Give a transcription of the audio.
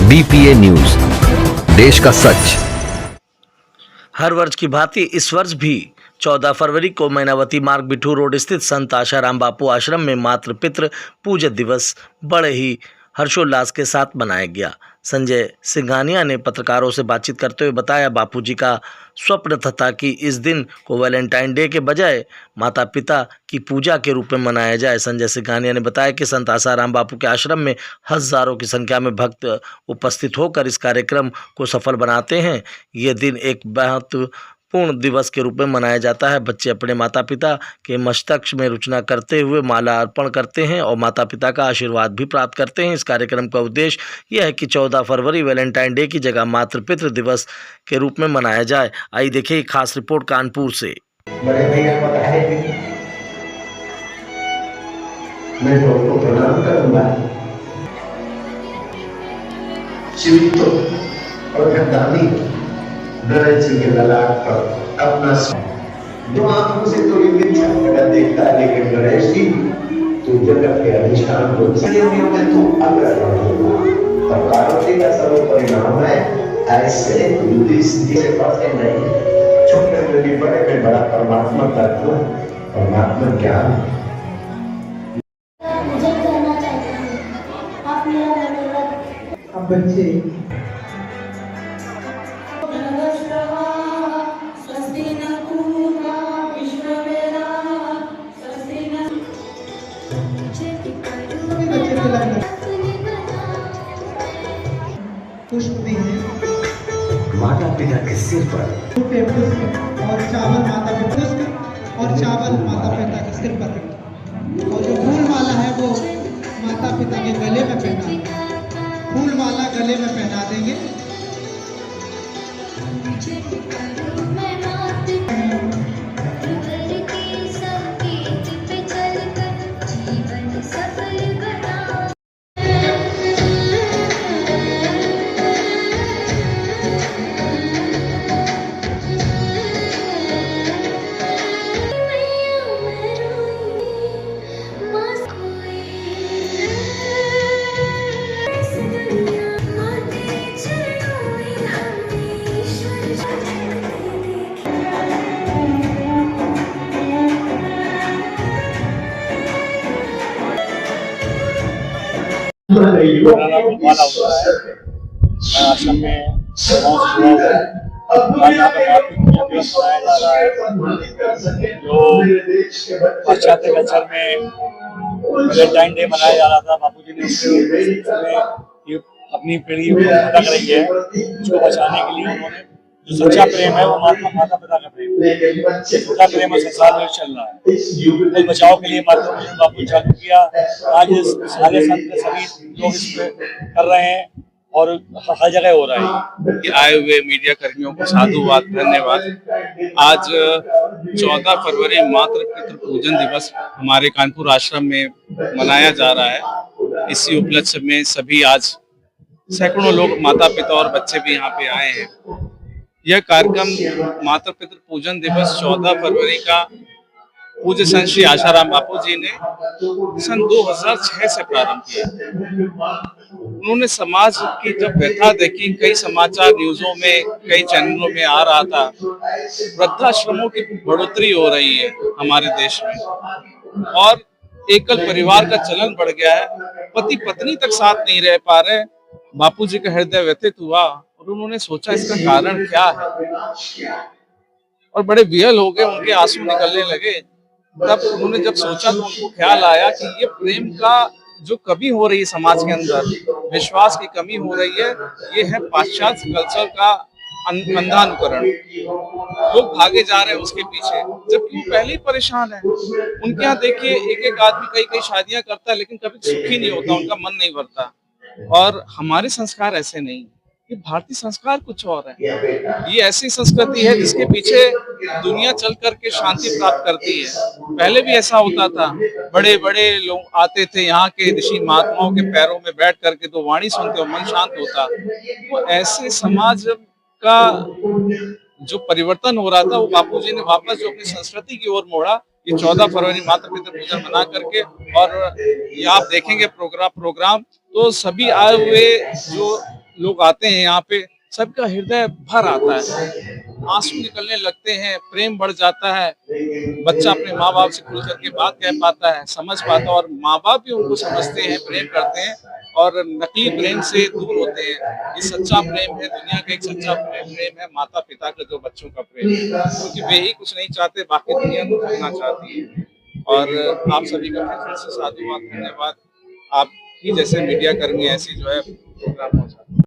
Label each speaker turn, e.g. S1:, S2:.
S1: BPA news, देश का सच।
S2: हर वर्ष की भांति इस वर्ष भी 14 फरवरी को मैनावती मार्ग बिठूर रोड स्थित संत आशाराम बापू आश्रम में मातृ पितृ पूजन दिवस बड़े ही हर्षोल्लास के साथ मनाया गया। संजय सिंघानिया ने पत्रकारों से बातचीत करते हुए बताया, बापूजी का स्वप्न था कि इस दिन को वैलेंटाइन डे के बजाय माता पिता की पूजा के रूप में मनाया जाए। संजय सिंघानिया ने बताया कि संत आशाराम बापू के आश्रम में हजारों की संख्या में भक्त उपस्थित होकर इस कार्यक्रम को सफल बनाते हैं। ये दिन एक महत्वपूर्ण दिवस के रूप में मनाया जाता है। बच्चे अपने माता पिता के मस्तक में रुचना करते हुए माला अर्पण करते हैं और माता पिता का आशीर्वाद भी प्राप्त करते हैं। इस कार्यक्रम का उद्देश्य यह है कि 14 फरवरी वैलेंटाइन डे की जगह मातृ पितृ दिवस के रूप में मनाया जाए। आइए देखिए खास रिपोर्ट कानपुर से।
S3: बड़े भैया बताए मैं तो उनको प्रणाम करूंगा। शिवितो और घरदानी गणेश जी के ललाट पर अपना जो आंखों से तो इनके छटपटा देखता है, लेकिन गणेश जी तू जगत के अधिष्ठान को संयमियों में तू अग्रसर होगा। तब पार्वती का सर्व परिणाम है ऐसे युधिष्ठिर से पासे नहीं, छोटे में बड़े में बड़ा परमात्मा तत्व, परमात्मा ज्ञान।
S4: मुझे कहना चाहता हूँ, आप मेरा धन्यवाद।
S3: अब बच्चे
S5: पुष्प भी है,
S3: माता पिता के सिर पर
S5: पुष्प और चावल माता के पुष्प और चावल माता पिता के सिर पर, और जो फूल माला है वो माता पिता के गले में पहना, फूल माला गले में पहना देंगे।
S6: मेरा नाम गोपाल हुआ है। मैं आश्रम में सेवाओं से जुड़ा हुआ हूँ। आज यहाँ पे मातृ पूजन दिवस मनाया जा रहा है। जो पाश्चात्य कल्चर में वैलेंटाइन डे मनाया जा रहा था, बापूजी ने उसमें अपनी पीढ़ी को पैदा कराई है। उसको बचाने के लिए उन्होंने जो सच्चा प्रेम है वो माता पिता का प्रेम है, सच्चा प्रेम और संसार में चल रहा है। तो बचाव के लिए मातृ पूजन बापू चालू किया। आज सारे संत सभी लोग इसमें कर रहे हैं और हर जगह हो रहा है।
S7: कि आए हुए मीडिया कर्मियों को साधुवाद, धन्यवाद। आज 14 फरवरी मातृ पितृ पूजन दिवस हमारे कानपुर आश्रम में मनाया जा रहा है। इसी उपलक्ष्य में सभी आज सैकड़ों लोग माता पिता और बच्चे भी यहाँ पे आए हैं। यह कार्यक्रम मातृ पितृ पूजन दिवस 14 फरवरी का पूज्य संत श्री आशाराम बापू जी ने सन 2006 से प्रारंभ किया। उन्होंने समाज की जब व्यथा देखी, कई समाचार न्यूज़ों में, कई चैनलों में आ रहा था, वृद्धाश्रमों की बढ़ोतरी हो रही है हमारे देश में और एकल परिवार का चलन बढ़ गया है, पति पत्नी तक साथ नहीं रह पा रहे। बापू जी का हृदय व्यथित हुआ और उन्होंने सोचा इसका कारण क्या है और बड़े विहल हो गए, उनके आंसू निकलने लगे। तब उन्होंने जब सोचा तो उनको ख्याल आया कि ये प्रेम का जो कमी हो रही है समाज के अंदर, विश्वास की कमी हो रही है, ये है पाश्चात्य कल्चर का अंधा अनुकरण। लोग भागे जा रहे हैं उसके पीछे, जबकि वो पहले ही परेशान है। उनके यहाँ देखिए एक एक आदमी कई शादियां करता है लेकिन कभी सुखी नहीं होता, उनका मन नहीं भरता। और हमारे संस्कार ऐसे नहीं, ये भारतीय संस्कार कुछ और है। ये ऐसी संस्कृति है जिसके पीछे दुनिया चल करके शांति प्राप्त करती है। पहले भी ऐसा होता था, बड़े बड़े लोग आते थे यहाँ के ऋषि महात्माओं के पैरों में बैठ करके तो वाणी सुनते हो, मन शांत होता। तो ऐसे समाज का जो परिवर्तन हो रहा था वो बापूजी ने वापस जो अपनी संस्कृति की ओर मोड़ा। ये 14 फरवरी मातृ पितृ पूजन मना करके, और ये आप देखेंगे प्रोग्राम तो सभी आए हुए जो लोग आते हैं यहाँ पे, सबका हृदय भर आता है, आंसू निकलने लगते हैं, प्रेम बढ़ जाता है। बच्चा अपने माँ बाप से खुल करके बात कह पाता है, समझ पाता है, और माँ बाप भी उनको समझते हैं, प्रेम करते हैं और नकली प्रेम से दूर होते हैं। ये सच्चा प्रेम है, दुनिया का एक सच्चा प्रेम है माता पिता का, जो बच्चों का प्रेम है, क्योंकि वे ही कुछ नहीं चाहते, बाकी दुनिया को खोना चाहती है। और आप सभी का फिर से साधुवाद, धन्यवाद। आप ही जैसे मीडिया कर्मी ऐसी जो है प्रोग्राम पहुंचाते हैं।